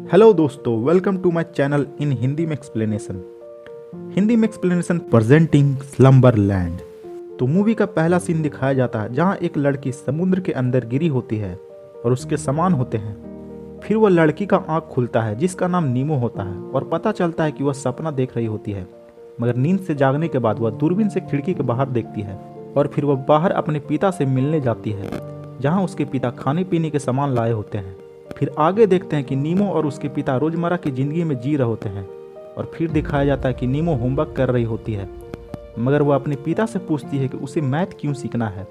Hello दोस्तों, welcome to my channel in Hindi में explanation. Hindi में एक्सप्लेनेशन प्रेजेंटिंग स्लम्बरलैंड। तो मूवी का पहला सीन दिखाया जाता है जहां एक लड़की समुद्र के अंदर गिरी होती है और उसके सामान होते हैं। फिर वह लड़की का आंख खुलता है जिसका नाम नीमो होता है और पता चलता है कि वह सपना देख रही होती है, मगर नींद से जागने के बाद वह दूरबीन से खिड़की के बाहर देखती है और फिर वह बाहर अपने पिता से मिलने जाती है जहाँ उसके पिता खाने पीने के सामान लाए होते हैं। फिर आगे देखते हैं कि नीमो और उसके पिता रोजमर्रा की जिंदगी में जी रहे होते हैं और फिर दिखाया जाता है कि नीमो होमवर्क कर रही होती है, मगर वह अपने पिता से पूछती है कि उसे मैथ क्यों सीखना है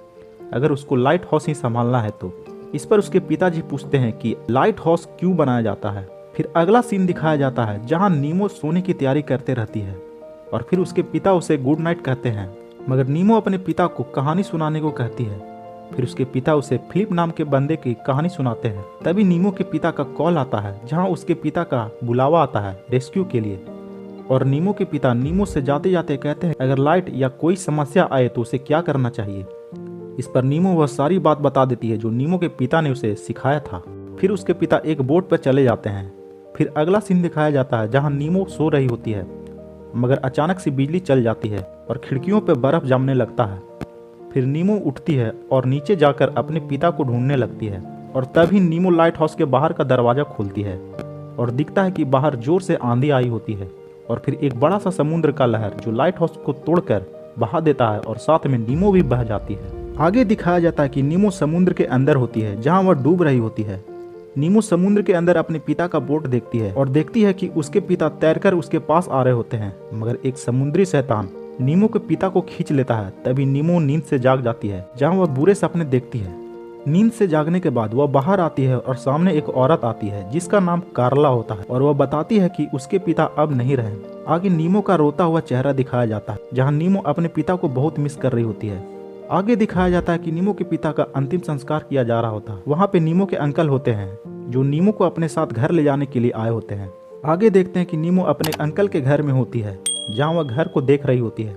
अगर उसको लाइट हाउस ही संभालना है तो। इस पर उसके पिताजी पूछते हैं कि लाइट हाउस क्यों बनाया जाता है। फिर अगला सीन दिखाया जाता है जहाँ नीमो सोने की तैयारी करते रहती है और फिर उसके पिता उसे गुड नाइट कहते हैं, मगर नीमो अपने पिता को कहानी सुनाने को कहती है। फिर उसके पिता उसे फिलिप नाम के बंदे की कहानी सुनाते हैं। तभी नीमो के पिता का कॉल आता है जहां उसके पिता का बुलावा आता है रेस्क्यू के लिए, और नीमो के पिता नीमो से जाते जाते कहते हैं अगर लाइट या कोई समस्या आए तो उसे क्या करना चाहिए। इस पर नीमो वह सारी बात बता देती है जो नीमो के पिता ने उसे सिखाया था। फिर उसके पिता एक बोट पर चले जाते हैं। फिर अगला सीन दिखाया जाता है जहाँ नीमो सो रही होती है, मगर अचानक से बिजली चल जाती है और खिड़कियों पर बर्फ जमने लगता है। फिर नीमो उठती है और नीचे जाकर अपने पिता को ढूंढने लगती है और तभी नीमो लाइट हाउस के बाहर का दरवाजा खोलती है और दिखता है कि बाहर जोर से आंधी आई होती है और फिर एक बड़ा सा समुद्र का लहर जो लाइट हाउस को तोड़कर बहा देता है और साथ में नीमो भी बह जाती है। आगे दिखाया जाता है कि नीमो समुद्र के अंदर होती है जहाँ वह डूब रही होती है। नीमो समुद्र के अंदर अपने पिता का बोट देखती है और देखती है कि उसके पिता तैरकर उसके पास आ रहे होते हैं, मगर एक समुद्री शैतान नीमो के पिता को खींच लेता है। तभी नीमो नींद से जाग जाती है जहाँ वह बुरे सपने देखती है। नींद से जागने के बाद वह बाहर आती है और सामने एक औरत आती है जिसका नाम कार्ला होता है और वह बताती है कि उसके पिता अब नहीं रहे। आगे नीमो का रोता हुआ चेहरा दिखाया जाता है जहाँ नीमो अपने पिता को बहुत मिस कर रही होती है। आगे दिखाया जाता है कि नीमो के पिता का अंतिम संस्कार किया जा रहा होता है। वहाँ पे नीमो के अंकल होते हैं जो नीमो को अपने साथ घर ले जाने के लिए आए होते हैं। आगे देखते हैं कि नीमो अपने अंकल के घर में होती है जहाँ वह घर को देख रही होती है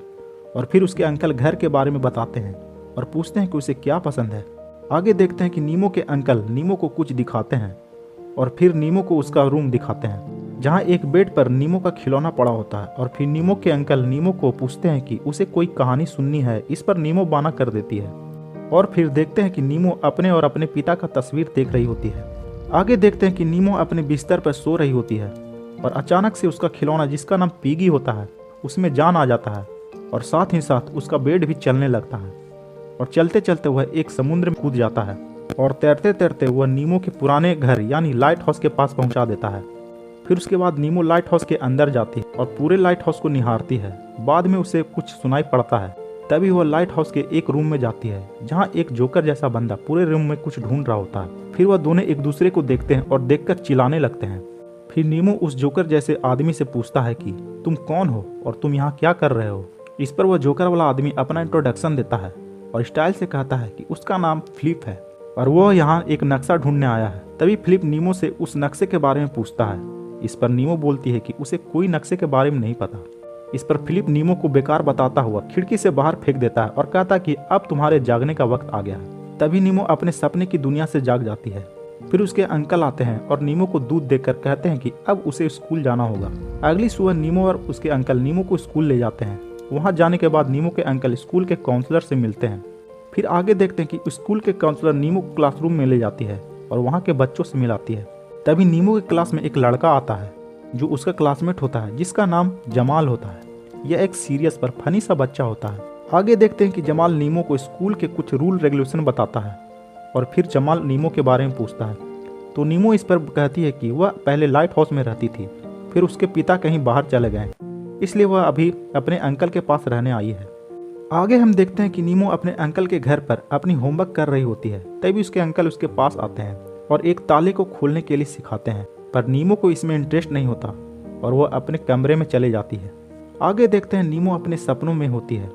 और फिर उसके अंकल घर के बारे में बताते हैं और पूछते हैं कि उसे क्या पसंद है। आगे देखते हैं कि नीमो के अंकल नीमो को कुछ दिखाते हैं और फिर नीमो को उसका रूम दिखाते हैं जहाँ एक बेड पर नीमो का खिलौना पड़ा होता है और फिर नीमो के अंकल नीमो को पूछते हैं कि उसे कोई कहानी सुननी है। इस पर नीमो बाना कर देती है और फिर देखते हैं कि नीमो अपने और अपने पिता का तस्वीर देख रही होती है। आगे देखते हैं कि नीमो अपने बिस्तर पर सो रही होती है और अचानक से उसका खिलौना जिसका नाम पीगी होता है उसमें जान आ जाता है और साथ ही साथ उसका बेड भी चलने लगता है और चलते चलते वह एक समुद्र में कूद जाता है और तैरते तैरते वह नीमो के पुराने घर यानी लाइट हाउस के पास पहुंचा देता है। फिर उसके बाद नीमो लाइट हाउस के अंदर जाती है और पूरे लाइट हाउस को निहारती है। बाद में उसे कुछ सुनाई पड़ता है। तभी वह लाइट हाउस के एक रूम में जाती है जहाँ एक जोकर जैसा बंदा पूरे रूम में कुछ ढूंढ रहा होता है। फिर वह दोनों एक दूसरे को देखते हैं और देखकर चिल्लाने लगते हैं। फिर नीमो उस जोकर जैसे आदमी से पूछता है कि तुम कौन हो और तुम यहाँ क्या कर रहे हो। इस पर वह जोकर वाला आदमी अपना इंट्रोडक्शन देता है और स्टाइल से कहता है कि उसका नाम फिलिप है और वह यहाँ एक नक्शा ढूंढने आया है। तभी फिलिप नीमो से उस नक्शे के बारे में पूछता है। इस पर नीमो बोलती है कि उसे कोई नक्शे के बारे में नहीं पता। इस पर फिलिप नीमो को बेकार बताता हुआ खिड़की से बाहर फेंक देता है और कहता है कि अब तुम्हारे जागने का वक्त आ गया है। तभी नीमो अपने सपने की दुनिया से जाग जाती है। फिर उसके अंकल आते हैं और नीमो को दूध देकर कहते हैं कि अब उसे स्कूल जाना होगा। अगली सुबह नीमो और उसके अंकल नीमो को स्कूल ले जाते हैं। वहां जाने के बाद नीमो के अंकल स्कूल के काउंसलर से मिलते हैं। फिर आगे देखते हैं कि स्कूल के काउंसलर नीमो को क्लासरूम में ले जाती है और वहां के बच्चों से मिलाती है। तभी नीमो के क्लास में एक लड़का आता है जो उसका क्लासमेट होता है जिसका नाम जमाल होता है। यह एक सीरियस पर फनी सा बच्चा होता है। आगे देखते हैं कि जमाल नीमो को स्कूल के कुछ रूल रेगुलेशन बताता है और फिर जमाल नीमो के बारे में पूछता है तो नीमो इस पर कहती है कि वह पहले लाइट हाउस में रहती थी, फिर उसके पिता कहीं बाहर चले गए इसलिए वह अभी अपने अंकल के पास रहने आई है। आगे हम देखते हैं कि नीमो अपने अंकल के घर पर अपनी होमवर्क कर रही होती है। तभी उसके अंकल उसके पास आते हैं और एक ताले को खोलने के लिए सिखाते हैं, पर नीमो को इसमें इंटरेस्ट नहीं होता और वह अपने कमरे में चले जाती है। आगे देखते हैं नीमो अपने सपनों में होती है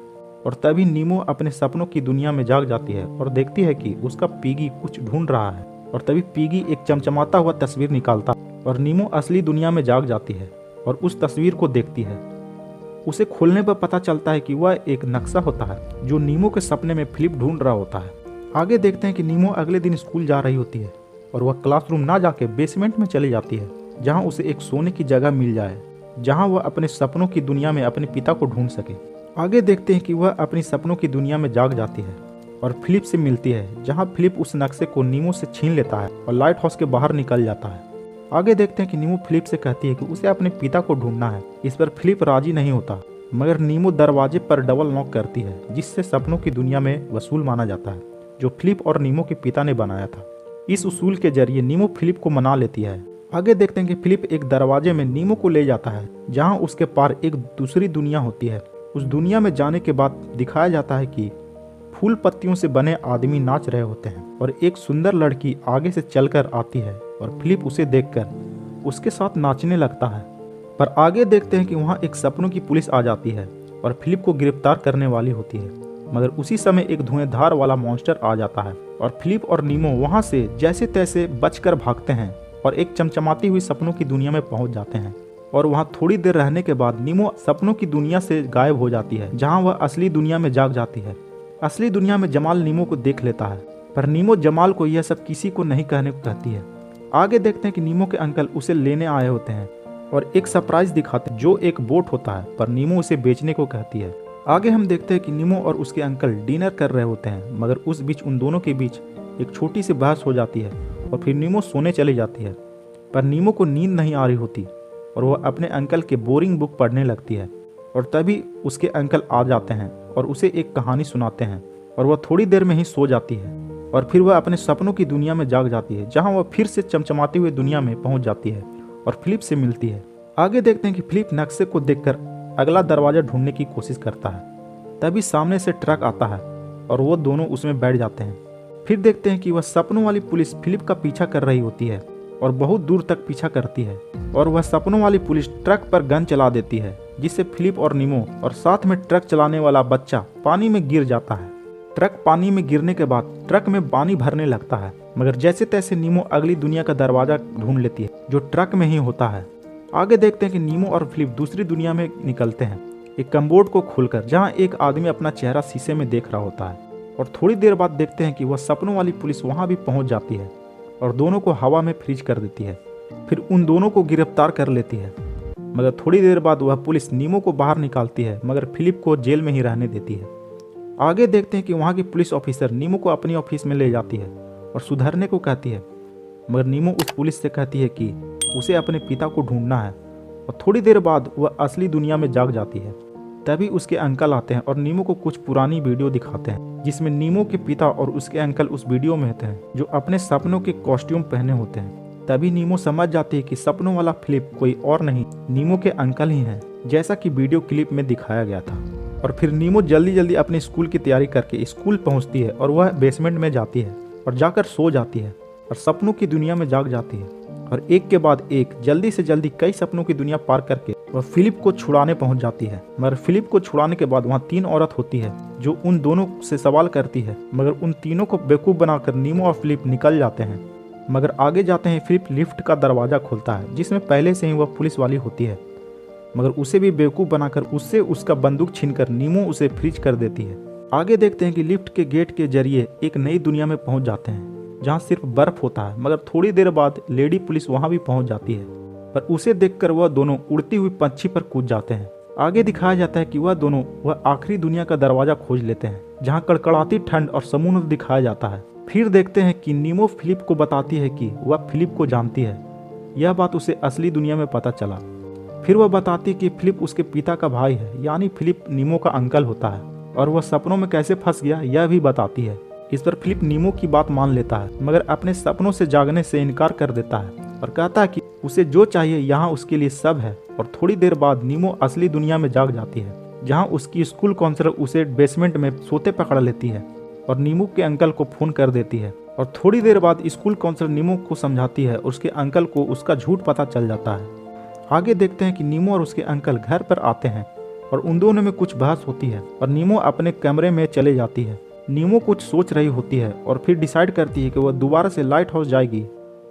और तभी नीमो अपने सपनों की दुनिया में जाग जाती है और देखती है कि उसका पीगी कुछ ढूंढ रहा है और तभी पीगी एक चमचमाता हुआ तस्वीर निकालता और नीमो असली दुनिया में जाग जाती है और उस तस्वीर को देखती है। उसे खोलने पर पता चलता है कि वह एक नक्शा होता है जो नीमो के सपने में फिलिप ढूंढ रहा होता है। आगे देखते हैं कि नीमो अगले दिन स्कूल जा रही होती है और वह क्लासरूम ना जाके बेसमेंट में चली जाती है जहाँ उसे एक सोने की जगह मिल जाए, जहाँ वह अपने सपनों की दुनिया में अपने पिता को ढूंढ सके। आगे देखते हैं कि वह अपनी सपनों की दुनिया में जाग जाती है और फिलिप से मिलती है, जहाँ फिलिप उस नक्शे को नीमो से छीन लेता है और लाइट हाउस के बाहर निकल जाता है। आगे देखते हैं कि नीमो फिलिप से कहती है कि उसे अपने पिता को ढूंढना है। इस पर फिलिप राजी नहीं होता, मगर नीमो दरवाजे पर डबल नॉक करती है, जिससे सपनों की दुनिया में वसूल माना जाता है, जो फिलिप और नीमो के पिता ने बनाया था। इस उसूल के जरिए नीमो फिलिप को मना लेती है। आगे देखते हैं कि फिलिप एक दरवाजे में नीमो को ले जाता है, जहां उसके पार एक दूसरी दुनिया होती है। उस दुनिया में जाने के बाद दिखाया जाता है कि फूल पत्तियों से बने आदमी नाच रहे होते हैं और एक सुंदर लड़की आगे से चलकर आती है और फिलिप उसे देखकर उसके साथ नाचने लगता है। पर आगे देखते हैं कि वहाँ एक सपनों की पुलिस आ जाती है और फिलिप को गिरफ्तार करने वाली होती है, मगर उसी समय एक धुएंधार वाला मॉन्स्टर आ जाता है और फिलिप और नीमो वहाँ से जैसे तैसे बचकर भागते हैं और एक चमचमाती हुई सपनों की दुनिया में पहुंच जाते हैं। और वहाँ थोड़ी देर रहने के बाद नीमो सपनों की दुनिया से गायब हो जाती है, जहाँ वह असली दुनिया में जाग जाती है। असली दुनिया में जमाल नीमो को देख लेता है, पर नीमो जमाल को यह सब किसी को नहीं कहने को कहती है। आगे देखते हैं कि नीमो के अंकल उसे लेने आए होते हैं और एक सरप्राइज दिखाते हैं, जो एक बोट होता है, पर नीमो उसे बेचने को कहती है। आगे हम देखते हैं कि नीमो और उसके अंकल डिनर कर रहे होते हैं, मगर उस बीच उन दोनों के बीच एक छोटी सी बहस हो जाती है और फिर नीमो सोने चली जाती है। पर नीमो को नींद नहीं आ रही होती और वह अपने अंकल के बोरिंग बुक पढ़ने लगती है और तभी उसके अंकल आ जाते हैं और उसे एक कहानी सुनाते हैं और वह थोड़ी देर में ही सो जाती है और फिर वह अपने सपनों की दुनिया में जाग जाती है, जहां वह फिर से चमचमाती हुई दुनिया में पहुंच जाती है और फिलिप से मिलती है। आगे देखते हैं कि फिलिप नक्शे को देखकर अगला दरवाजा ढूंढने की कोशिश करता है। तभी सामने से ट्रक आता है और वो दोनों उसमें बैठ जाते हैं। फिर देखते हैं कि वह सपनों वाली पुलिस फिलिप का पीछा कर रही होती है और बहुत दूर तक पीछा करती है और वह सपनों वाली पुलिस ट्रक पर गन चला देती है, जिससे फिलिप और नीमो और साथ में ट्रक चलाने वाला बच्चा पानी में गिर जाता है। ट्रक पानी में गिरने के बाद ट्रक में पानी भरने लगता है, मगर जैसे तैसे नीमो अगली दुनिया का दरवाजा ढूंढ लेती है, जो ट्रक में ही होता है। आगे देखते हैं कि नीमो और फिलिप दूसरी दुनिया में निकलते हैं, एक कमबोर्ड को खोलकर, जहां एक आदमी अपना चेहरा शीशे में देख रहा होता है। और थोड़ी देर बाद देखते हैं कि वह सपनों वाली पुलिस वहां भी पहुंच जाती है और दोनों को हवा में फ्रीज कर देती है। फिर उन दोनों को गिरफ्तार कर लेती है, मगर थोड़ी देर बाद वह पुलिस नीमो को बाहर निकालती है, मगर फिलिप को जेल में ही रहने देती है। आगे देखते हैं कि वहाँ की पुलिस ऑफिसर नीमो को अपनी ऑफिस में ले जाती है और सुधरने को कहती है, मगर नीमो उस पुलिस से कहती है कि उसे अपने पिता को ढूंढना है और थोड़ी देर बाद वह असली दुनिया में जाग जाती है। तभी उसके अंकल आते हैं और नीमो को कुछ पुरानी वीडियो दिखाते हैं, जिसमें नीमो के पिता और उसके अंकल उस वीडियो में होते हैं, जो अपने सपनों के कॉस्ट्यूम पहने होते हैं। तभी नीमो समझ जाती है कि सपनों वाला फिलिप कोई और नहीं, नीमो के अंकल ही हैं, जैसा कि वीडियो क्लिप में दिखाया गया था। और फिर नीमो जल्दी जल्दी अपने स्कूल की तैयारी करके स्कूल पहुंचती है और वह बेसमेंट में जाती है और जाकर सो जाती है और सपनों की दुनिया में जाग जाती है और एक के बाद एक जल्दी से जल्दी कई सपनों की दुनिया पार करके वह फिलिप को छुड़ाने पहुंच जाती है। मगर फिलिप को छुड़ाने के बाद वहाँ 3 औरत होती है, जो उन दोनों से सवाल करती है, मगर उन तीनों को बेवकूफ़ बनाकर नीमो और फिलिप निकल जाते हैं। मगर आगे जाते हैं, फिलिप लिफ्ट का दरवाज़ा खोलता है, जिसमें पहले से ही वह पुलिस वाली होती है, मगर उसे भी बेवकूफ़ बनाकर उससे उसका बंदूक छीनकर नीमो उसे फ्रीज कर देती है। आगे देखते हैं कि लिफ्ट के गेट के जरिए एक नई दुनिया में पहुंच जाते हैं, जहां सिर्फ बर्फ होता है, मगर थोड़ी देर बाद लेडी पुलिस वहां भी पहुंच जाती है, पर उसे देखकर वह दोनों उड़ती हुई पंछी पर कूद जाते हैं। आगे दिखाया जाता है कि वह आखिरी दुनिया का दरवाजा खोज लेते हैं, जहां कड़कड़ाती ठंड और समुद्र दिखाया जाता है। फिर देखते हैं कि नीमो फिलिप को बताती है कि वह फिलिप को जानती है। यह बात उसे असली दुनिया में पता चला। फिर वह बताती है कि फिलिप उसके पिता का भाई है, यानी फिलिप नीमो का अंकल होता है, और वह सपनों में कैसे फंस गया यह भी बताती है। इस पर फिलिप नीमो की बात मान लेता है, मगर अपने सपनों से जागने से इनकार कर देता है और कहता है कि उसे जो चाहिए यहाँ उसके लिए सब है। और थोड़ी देर बाद नीमो असली दुनिया में जाग जाती है, जहाँ उसकी स्कूल काउंसलर उसे बेसमेंट में सोते पकड़ लेती है और नीमो के अंकल को फोन कर देती है। और थोड़ी देर बाद स्कूल काउंसलर नीमो को समझाती है और उसके अंकल को उसका झूठ पता चल जाता है। आगे देखते हैं कि नीमो और उसके अंकल घर पर आते हैं और उन दोनों में कुछ बहस होती है और नीमो अपने कमरे में चले जाती है। नीमो कुछ सोच रही होती है और फिर डिसाइड करती है कि वह दोबारा से लाइट हाउस जाएगी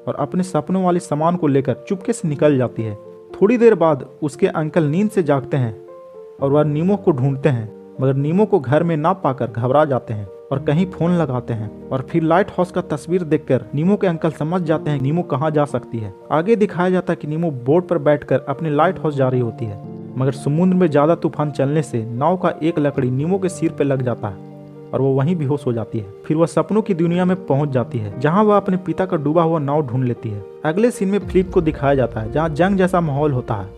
और अपने सपनों वाले सामान को लेकर चुपके से निकल जाती है। थोड़ी देर बाद उसके अंकल नींद से जागते हैं और वह नीमो को ढूंढते हैं, मगर नीमो को घर में ना पाकर घबरा जाते हैं और कहीं फोन लगाते हैं और फिर लाइट हाउस का तस्वीर देखकर नीमो के अंकल समझ जाते हैं नीमो कहाँ जा सकती है। आगे दिखाया जाता है कि नीमो बोट पर बैठकर अपने लाइट हाउस जा रही होती है, मगर समुद्र में ज्यादा तूफान चलने से नाव का एक लकड़ी नीमो के सिर पे लग जाता है और वो वहीं बेहोश हो जाती है। फिर वह सपनों की दुनिया में पहुंच जाती है, जहां वह अपने पिता का डूबा हुआ नाव ढूंढ लेती है। अगले सीन में फिलिप को दिखाया जाता है, जहां जंग जैसा माहौल होता है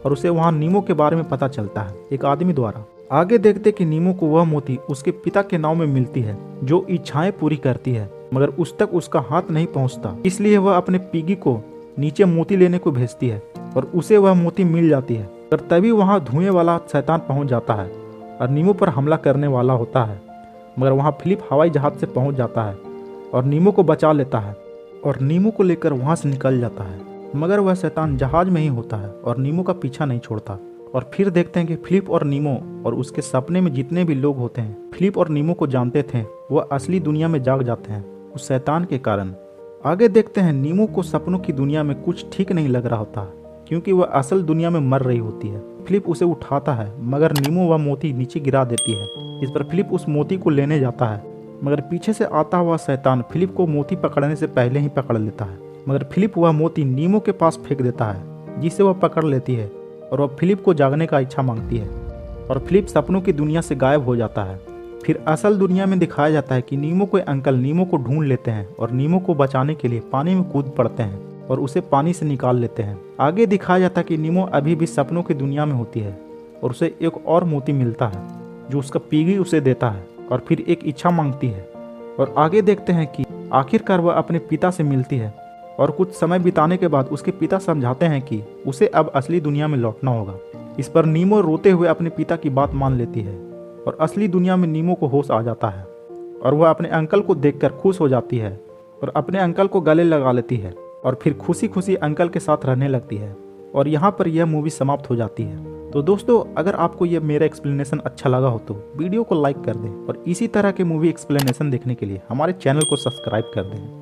और उसे वहां नीमो के बारे में पता चलता है एक आदमी द्वारा। आगे देखते कि नीमो को वह मोती उसके पिता के नाव में मिलती है जो इच्छाएं पूरी करती है, मगर उस तक उसका हाथ नहीं पहुंचता। इसलिए वह अपने पिगी को नीचे मोती लेने को भेजती है और उसे वह मोती मिल जाती है। और तभी वहां धुएं वाला शैतान पहुंच जाता है और नीमो पर हमला करने वाला होता है, मगर वहां फिलिप हवाई जहाज से पहुंच जाता है और नीमो को बचा लेता है और नीमो को लेकर वहां से निकल जाता है। मगर वह शैतान जहाज में ही होता है और नीमो का पीछा नहीं छोड़ता। और फिर देखते हैं कि फिलिप और नीमो और उसके सपने में जितने भी लोग होते हैं फिलिप और नीमो को जानते थे, वह असली दुनिया में जाग जाते हैं उस शैतान के कारण। आगे देखते हैं नीमो को सपनों की दुनिया में कुछ ठीक नहीं लग रहा होता क्योंकि वह असल दुनिया में मर रही होती है। फिलिप उसे उठाता है, मगर नीमो वह मोती नीचे गिरा देती है। इस पर फिलिप उस मोती को लेने जाता है, मगर पीछे से आता हुआ शैतान फिलिप को मोती पकड़ने से पहले ही पकड़ लेता है। मगर फिलिप वह मोती नीमो के पास फेंक देता है, जिसे वह पकड़ लेती है और वह फिलिप को जागने का इच्छा मांगती है और फिलिप सपनों की दुनिया से गायब हो जाता है। फिर असल दुनिया में दिखाया जाता है कि नीमो के अंकल नीमो को ढूंढ लेते हैं और नीमो को बचाने के लिए पानी में कूद पड़ते हैं और उसे पानी से निकाल लेते हैं। आगे दिखाया जाता है कि नीमो अभी भी सपनों की दुनिया में होती है और उसे एक और मोती मिलता है जो उसका पीगी उसे देता है और फिर एक इच्छा मांगती है। और आगे देखते हैं कि आखिरकार वह अपने पिता से मिलती है और कुछ समय बिताने के बाद उसके पिता समझाते हैं कि उसे अब असली दुनिया में लौटना होगा। इस पर नीमो रोते हुए अपने पिता की बात मान लेती है और असली दुनिया में नीमो को होश आ जाता है और वह अपने अंकल को देखकर खुश हो जाती है और अपने अंकल को गले लगा लेती है और फिर खुशी खुशी अंकल के साथ रहने लगती है। और यहाँ पर यह मूवी समाप्त हो जाती है। तो दोस्तों, अगर आपको यह मेरा एक्सप्लेनेशन अच्छा लगा हो तो वीडियो को लाइक कर दें और इसी तरह के मूवी एक्सप्लेनेशन देखने के लिए हमारे चैनल को सब्सक्राइब कर दें।